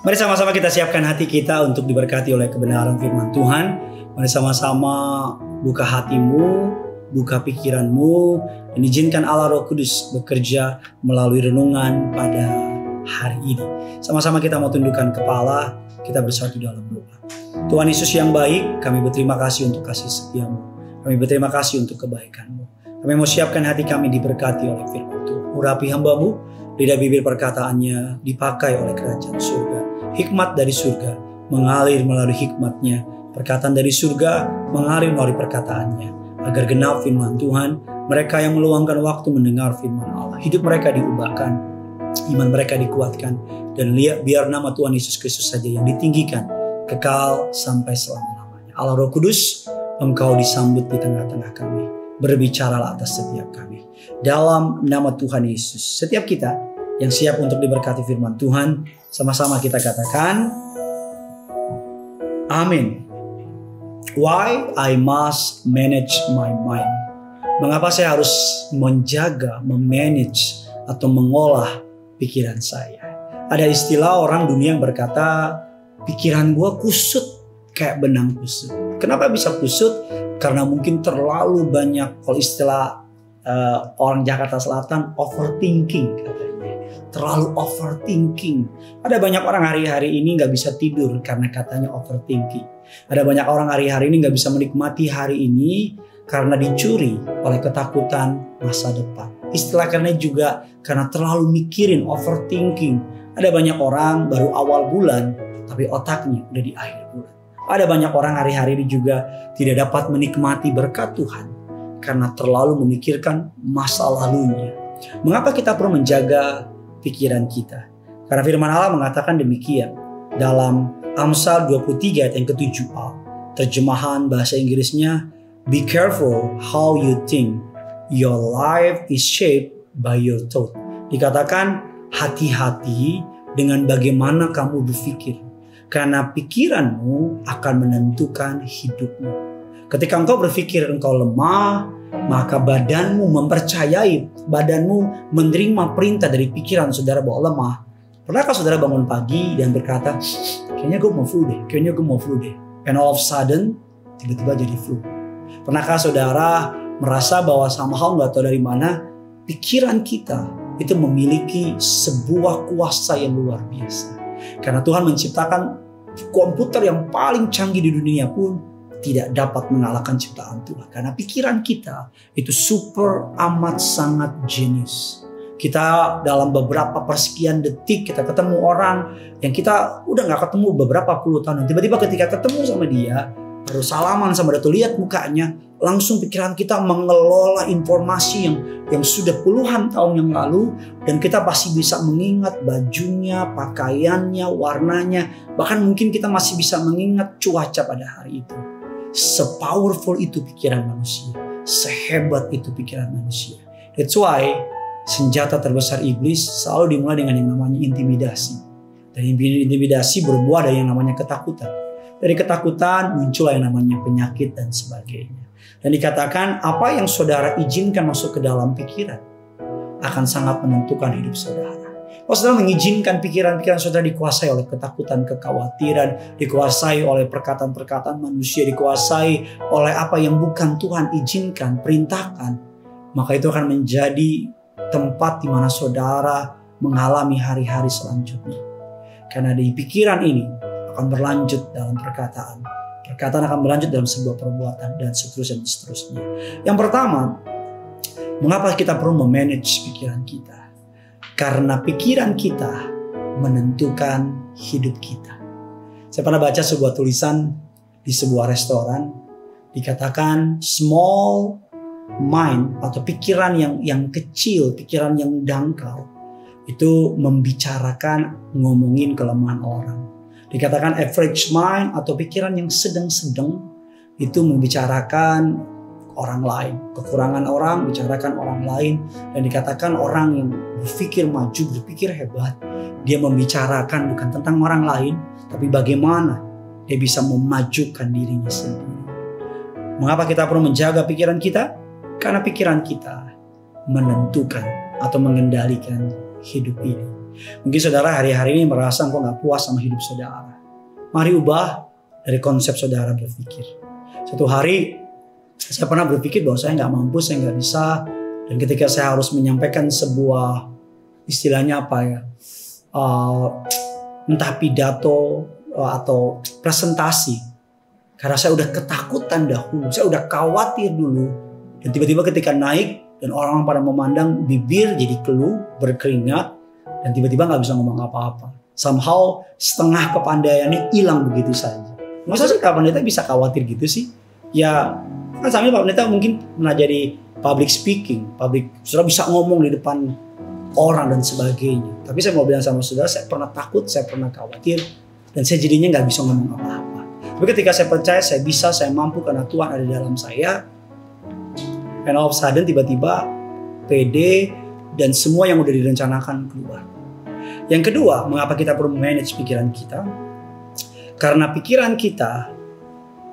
Mari sama-sama kita siapkan hati kita untuk diberkati oleh kebenaran firman Tuhan. Mari sama-sama buka hatimu, buka pikiranmu, dan izinkan Allah Roh Kudus bekerja melalui renungan pada hari ini. Sama-sama kita mau tundukkan kepala, kita bersatu dalam doa. Tuhan Yesus yang baik, kami berterima kasih untuk kasih setia-Mu. Kami berterima kasih untuk kebaikan-Mu. Kami mau siapkan hati kami diberkati oleh firman Tuhan. Urapi hamba-Mu, lidah bibir perkataannya dipakai oleh kerajaan surga. Hikmat dari surga mengalir melalui hikmatnya, perkataan dari surga mengalir melalui perkataannya, agar genap firman Tuhan. Mereka yang meluangkan waktu mendengar firman Allah, hidup mereka diubahkan, iman mereka dikuatkan, dan biar nama Tuhan Yesus Kristus saja yang ditinggikan, kekal sampai selama-lamanya. Allah Roh Kudus, Engkau disambut di tengah-tengah kami, berbicaralah atas setiap kami. Dalam nama Tuhan Yesus, setiap kita yang siap untuk diberkati firman Tuhan, sama-sama kita katakan, amin. Why I must manage my mind? Mengapa saya harus menjaga, memanage, atau mengolah pikiran saya? Ada istilah orang dunia yang berkata, pikiran gue kusut kayak benang kusut. Kenapa bisa kusut? Karena mungkin terlalu banyak, kalau istilah orang Jakarta Selatan, overthinking katanya. Terlalu overthinking. Ada banyak orang hari-hari ini gak bisa tidur karena katanya overthinking. Ada banyak orang hari-hari ini gak bisa menikmati hari ini karena dicuri oleh ketakutan masa depan. Istilah karena juga karena terlalu mikirin, overthinking. Ada banyak orang baru awal bulan tapi otaknya udah di akhir bulan. Ada banyak orang hari-hari ini juga tidak dapat menikmati berkat Tuhan karena terlalu memikirkan masa lalunya. Mengapa kita perlu menjaga pikiran kita? Karena firman Allah mengatakan demikian dalam Amsal 23 ayat yang ke-7a. Terjemahan bahasa Inggrisnya, be careful how you think, your life is shaped by your thought. Dikatakan hati-hati dengan bagaimana kamu berpikir, karena pikiranmu akan menentukan hidupmu. Ketika engkau berpikir engkau lemah, maka badanmu mempercayai, badanmu menerima perintah dari pikiran saudara bahwa lemah. Pernahkah saudara bangun pagi dan berkata, kayaknya gue mau flu deh. And all of a sudden, tiba-tiba jadi flu. Pernahkah saudara merasa bahwa somehow gak tahu dari mana, pikiran kita itu memiliki sebuah kuasa yang luar biasa. Karena Tuhan menciptakan komputer yang paling canggih di dunia pun tidak dapat mengalahkan ciptaan Tuhan. Karena pikiran kita itu super amat sangat jenius. Kita dalam beberapa persekian detik kita ketemu orang yang kita udah gak ketemu beberapa puluh tahun. Tiba-tiba ketika ketemu sama dia, baru salaman sama dia, tuh lihat mukanya, langsung pikiran kita mengelola informasi yang sudah puluhan tahun yang lalu. Dan kita pasti bisa mengingat bajunya, pakaiannya, warnanya. Bahkan mungkin kita masih bisa mengingat cuaca pada hari itu. Se-powerful itu pikiran manusia. Sehebat itu pikiran manusia. That's why senjata terbesar iblis selalu dimulai dengan yang namanya intimidasi. Dan intimidasi berbuah dari yang namanya ketakutan. Dari ketakutan muncul yang namanya penyakit dan sebagainya. Dan dikatakan apa yang saudara izinkan masuk ke dalam pikiran akan sangat menentukan hidup saudara. Kalau saudara mengizinkan pikiran-pikiran saudara dikuasai oleh ketakutan, kekhawatiran, dikuasai oleh perkataan-perkataan manusia, dikuasai oleh apa yang bukan Tuhan izinkan, perintahkan, maka itu akan menjadi tempat di mana saudara mengalami hari-hari selanjutnya. Karena di pikiran ini akan berlanjut dalam perkataan. Perkataan akan berlanjut dalam sebuah perbuatan dan seterusnya. Yang pertama, mengapa kita perlu memanage pikiran kita? Karena pikiran kita menentukan hidup kita. Saya pernah baca sebuah tulisan di sebuah restoran. Dikatakan small mind atau pikiran yang kecil, pikiran yang dangkal. Itu membicarakan, ngomongin kelemahan orang. Dikatakan average mind atau pikiran yang sedang-sedang itu membicarakan orang lain. Kekurangan orang, bicarakan orang lain. Dan dikatakan orang yang berpikir maju, berpikir hebat, dia membicarakan bukan tentang orang lain, tapi bagaimana dia bisa memajukan dirinya sendiri. Mengapa kita perlu menjaga pikiran kita? Karena pikiran kita menentukan atau mengendalikan hidup ini. Mungkin saudara hari-hari ini merasa engkau gak puas sama hidup saudara. Mari ubah dari konsep saudara berpikir. Satu hari saya pernah berpikir bahwa saya gak mampu, saya gak bisa. Dan ketika saya harus menyampaikan sebuah istilahnya apa ya, entah pidato atau presentasi, karena saya udah ketakutan dahulu, saya udah khawatir dulu. Dan tiba-tiba ketika naik dan orang-orang pada memandang, bibir jadi keluh, berkeringat, dan tiba-tiba gak bisa ngomong apa-apa. Somehow setengah kepandaiannya hilang begitu saja. Masa sih Pak Pendeta bisa khawatir gitu sih? Ya kan sambil Pak Pendeta mungkin pernah jadi public speaking, saudara bisa ngomong di depan orang dan sebagainya. Tapi saya mau bilang sama saudara, saya pernah takut, saya pernah khawatir, dan saya jadinya gak bisa ngomong apa-apa. Tapi ketika saya percaya saya bisa, saya mampu karena Tuhan ada di dalam saya, and all of a sudden tiba-tiba pede dan semua yang udah direncanakan keluar. Yang kedua, mengapa kita perlu manage pikiran kita? Karena pikiran kita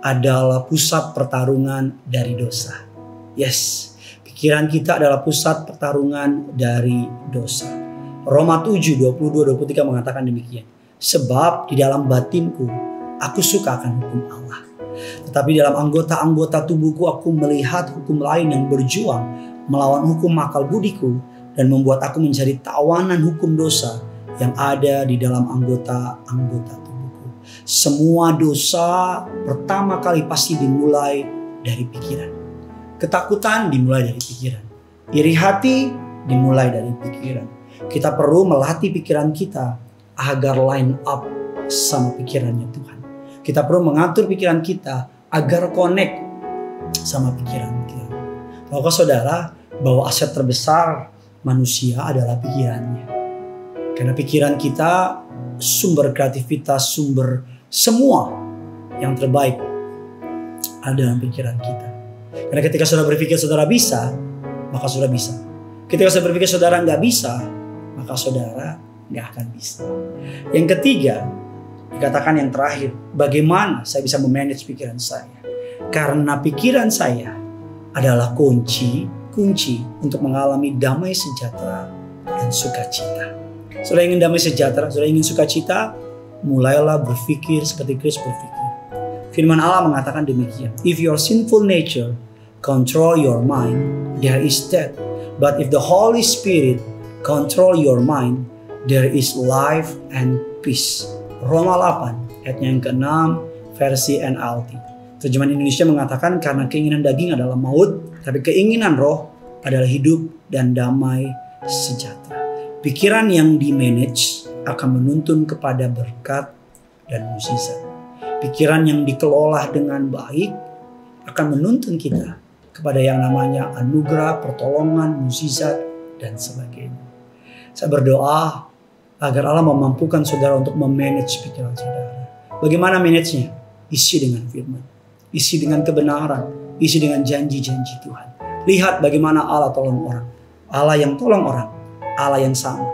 adalah pusat pertarungan dari dosa. Yes, pikiran kita adalah pusat pertarungan dari dosa. Roma 7:22-23 mengatakan demikian. Sebab di dalam batinku aku suka akan hukum Allah. Tetapi dalam anggota-anggota tubuhku aku melihat hukum lain yang berjuang melawan hukum akal budiku dan membuat aku menjadi tawanan hukum dosa yang ada di dalam anggota-anggota tubuhku. Semua dosa pertama kali pasti dimulai dari pikiran. Ketakutan dimulai dari pikiran. Iri hati dimulai dari pikiran. Kita perlu melatih pikiran kita agar line up sama pikirannya Tuhan. Kita perlu mengatur pikiran kita agar connect sama pikiran kita. Tahukah saudara bahwa aset terbesar manusia adalah pikirannya? Karena pikiran kita sumber kreativitas, sumber semua yang terbaik ada dalam pikiran kita. Karena ketika saudara berpikir saudara bisa, maka saudara bisa. Ketika saudara berpikir saudara nggak bisa, maka saudara nggak akan bisa. Yang ketiga, dikatakan yang terakhir, bagaimana saya bisa memanage pikiran saya? Karena pikiran saya adalah kunci untuk mengalami damai sejahtera dan sukacita. Saudara ingin damai sejahtera, saudara ingin sukacita, mulailah berpikir seperti Kristus berpikir. Firman Allah mengatakan demikian. If your sinful nature control your mind, there is death. But if the Holy Spirit control your mind, there is life and peace. Roma 8 ayatnya yang ke-6 versi NLT. Terjemahan Indonesia mengatakan karena keinginan daging adalah maut, tapi keinginan roh adalah hidup dan damai sejahtera. Pikiran yang di-manage akan menuntun kepada berkat dan mukjizat. Pikiran yang dikelola dengan baik akan menuntun kita kepada yang namanya anugerah, pertolongan, mukjizat, dan sebagainya. Saya berdoa agar Allah memampukan saudara untuk memanage pikiran saudara. Bagaimana manage-nya? Isi dengan firman, isi dengan kebenaran, isi dengan janji-janji Tuhan. Lihat bagaimana Allah tolong orang. Allah yang tolong orang, Allah yang sama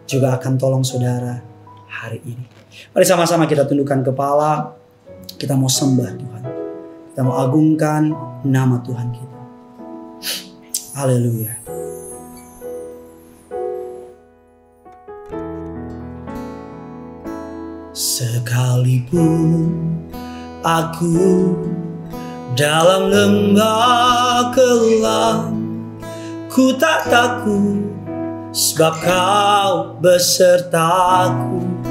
juga akan tolong saudara hari ini. Mari sama-sama kita tundukkan kepala. Kita mau sembah Tuhan. Kita mau agungkan nama Tuhan kita. Haleluya. Sekalipun aku dalam lembah kelam, ku tak takut sebab Kau besertaku.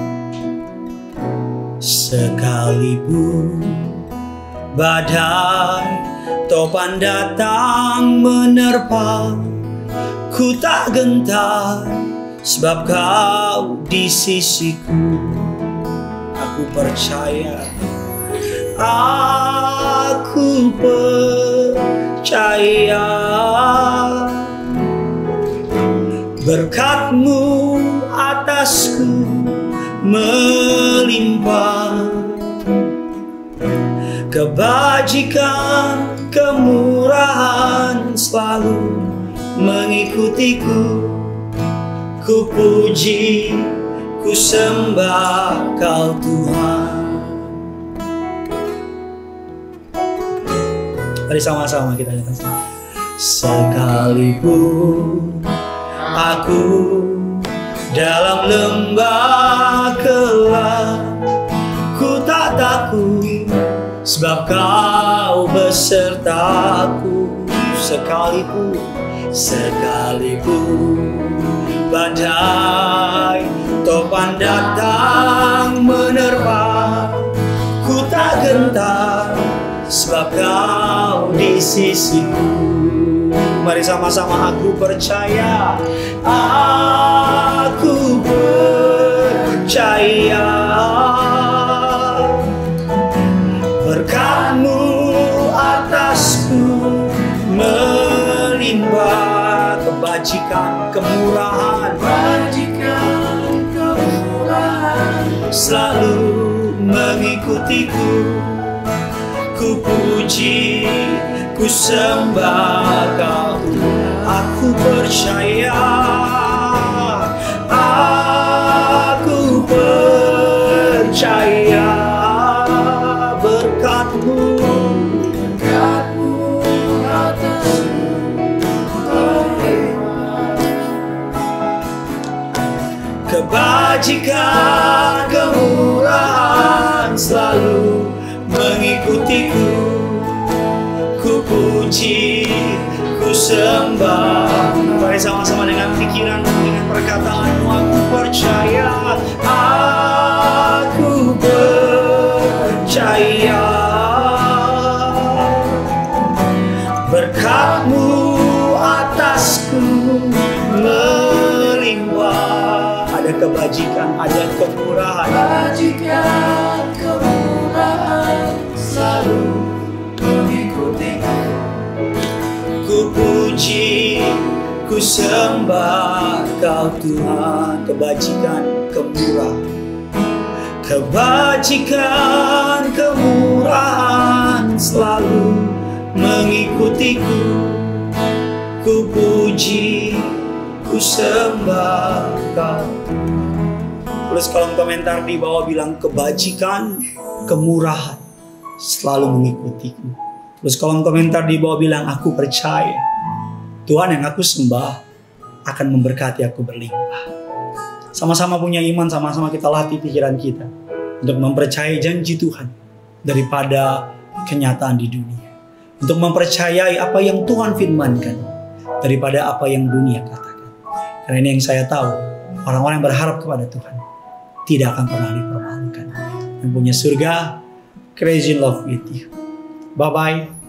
Sekalipun badai topan datang menerpa, ku tak gentar sebab Kau di sisiku. Aku percaya, aku percaya berkat-Mu atasku melimpah, kebajikan, kemurahan selalu mengikutiku. Ku puji, ku sembah Kau Tuhan. Mari sama-sama kita datang. Sekalipun aku Dalam lembah gelap ku tak takut, sebab Kau besertaku. Sekalipun badai topan datang menerpa, ku tak gentar, sebab Kau di sisiku. Mari sama-sama, aku percaya, aku percaya. Berkat-Mu atasku melimpah, kebajikan, kemurahan selalu mengikutiku. Ku puji, ku sembah Kau. Aku percaya, aku percaya. Berkat-Mu atasku kebajikan, kemurahan selalu mengikutiku. Ku puji, ku sembah. Mari sama-sama dengan pikiran, dengan perkataan-Mu. Aku percaya, aku percaya. Berkat-Mu atasku melimpah. Ada kebajikan, ada kemurahan. Selalu mengikutiku. Ku puji, ku sembah Kau Tuhan. Kebajikan, kemurahan, kebajikan, kemurahan selalu mengikutiku. Ku puji, ku sembah Kau. Tulis kolom komentar di bawah, bilang kebajikan, kemurahan selalu mengikutiku. Tulis kolom komentar di bawah, bilang aku percaya Tuhan yang aku sembah akan memberkati aku berlimpah. Sama-sama punya iman, sama-sama kita latih pikiran kita untuk mempercayai janji Tuhan daripada kenyataan di dunia. Untuk mempercayai apa yang Tuhan firmankan daripada apa yang dunia katakan. Karena ini yang saya tahu, orang-orang yang berharap kepada Tuhan tidak akan pernah dipermalukan. Yang punya surga, crazy in love with you. Bye-bye.